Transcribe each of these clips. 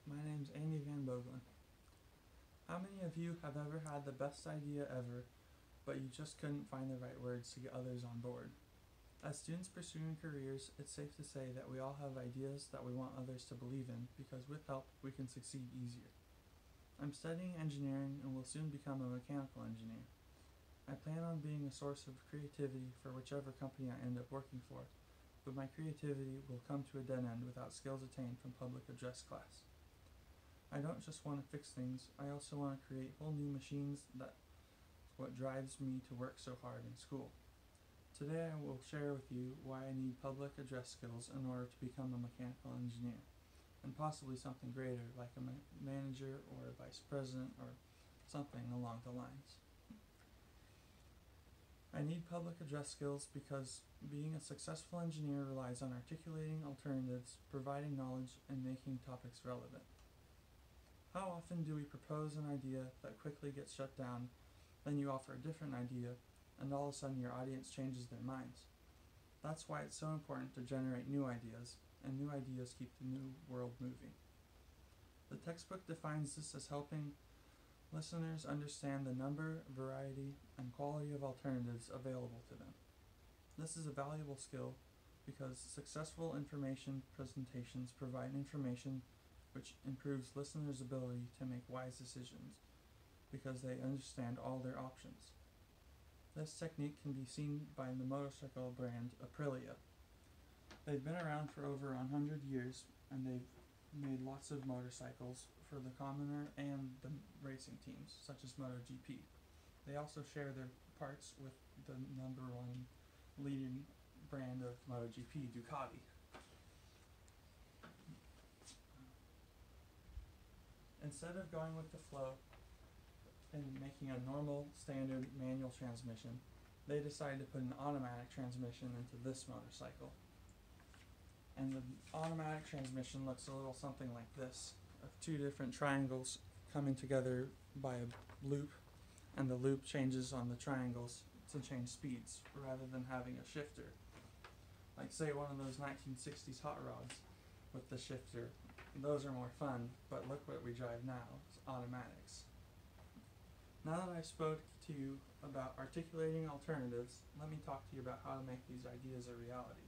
My name's Andy Van Boeglen. How many of you have ever had the best idea ever, but you just couldn't find the right words to get others on board? As students pursuing careers, it's safe to say that we all have ideas that we want others to believe in because with help, we can succeed easier. I'm studying engineering and will soon become a mechanical engineer. I plan on being a source of creativity for whichever company I end up working for, but my creativity will come to a dead end without skills attained from public address class. I don't just want to fix things, I also want to create whole new machines. That's what drives me to work so hard in school. Today I will share with you why I need public address skills in order to become a mechanical engineer, and possibly something greater like a manager or a vice president or something along the lines. I need public address skills because being a successful engineer relies on articulating alternatives, providing knowledge, and making topics relevant. How often do we propose an idea that quickly gets shut down, then you offer a different idea, and all of a sudden your audience changes their minds? That's why it's so important to generate new ideas, and new ideas keep the new world moving. The textbook defines this as helping listeners understand the number, variety, and quality of alternatives available to them. This is a valuable skill because successful information presentations provide information which improves listeners' ability to make wise decisions because they understand all their options. This technique can be seen by the motorcycle brand Aprilia. They've been around for over 100 years and they've made lots of motorcycles for the commoner and the racing teams, such as MotoGP. They also share their parts with the number one leading brand of MotoGP, Ducati. Instead of going with the flow and making a normal, standard manual transmission, they decided to put an automatic transmission into this motorcycle. And the automatic transmission looks a little something like this, of two different triangles coming together by a loop, and the loop changes on the triangles to change speeds, rather than having a shifter. Like say one of those 1960s hot rods with the shifter. Those are more fun, but look what we drive now, it's automatics. Now that I've spoke to you about articulating alternatives, let me talk to you about how to make these ideas a reality.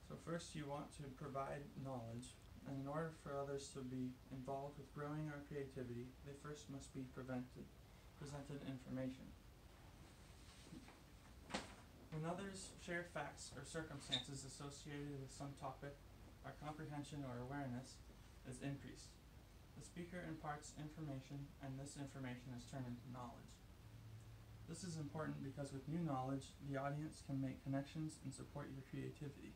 So first you want to provide knowledge, and in order for others to be involved with growing our creativity, they first must be presented information. When others share facts or circumstances associated with some topic, our comprehension or awareness is increased. The speaker imparts information, and this information is turned into knowledge. This is important because with new knowledge, the audience can make connections and support your creativity.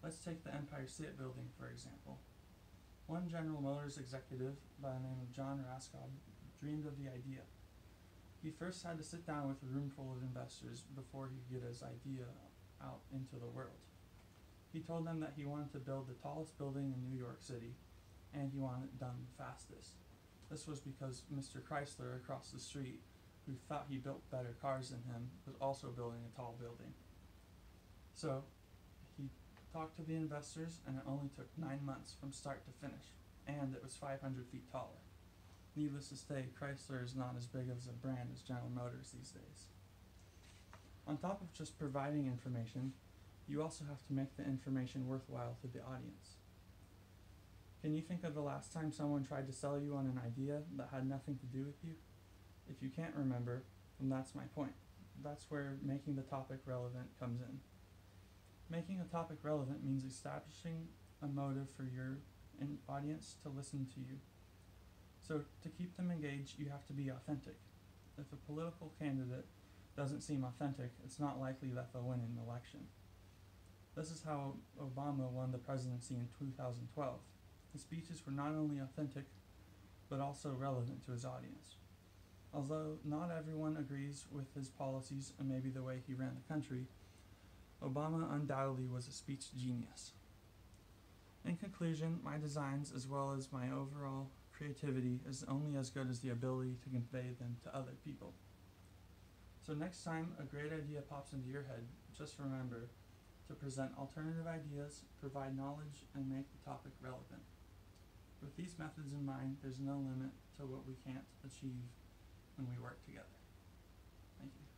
Let's take the Empire State Building, for example. One General Motors executive by the name of John Raskob dreamed of the idea. He first had to sit down with a room full of investors before he could get his idea out into the world. He told them that he wanted to build the tallest building in New York City, and he wanted it done fastest. This was because Mr. Chrysler across the street, who thought he built better cars than him, was also building a tall building. So, he talked to the investors, and it only took 9 months from start to finish, and it was 500 feet taller. Needless to say, Chrysler is not as big of a brand as General Motors these days. On top of just providing information, you also have to make the information worthwhile to the audience. Can you think of the last time someone tried to sell you on an idea that had nothing to do with you? If you can't remember, then that's my point. That's where making the topic relevant comes in. Making a topic relevant means establishing a motive for your audience to listen to you. So to keep them engaged, you have to be authentic. If a political candidate doesn't seem authentic, it's not likely that they'll win an election. This is how Obama won the presidency in 2012. His speeches were not only authentic, but also relevant to his audience. Although not everyone agrees with his policies and maybe the way he ran the country, Obama undoubtedly was a speech genius. In conclusion, my designs as well as my overall creativity is only as good as the ability to convey them to other people. So next time a great idea pops into your head, just remember to present alternative ideas, provide knowledge, and make the topic relevant. these methods in mind, there's no limit to what we can't achieve when we work together. Thank you.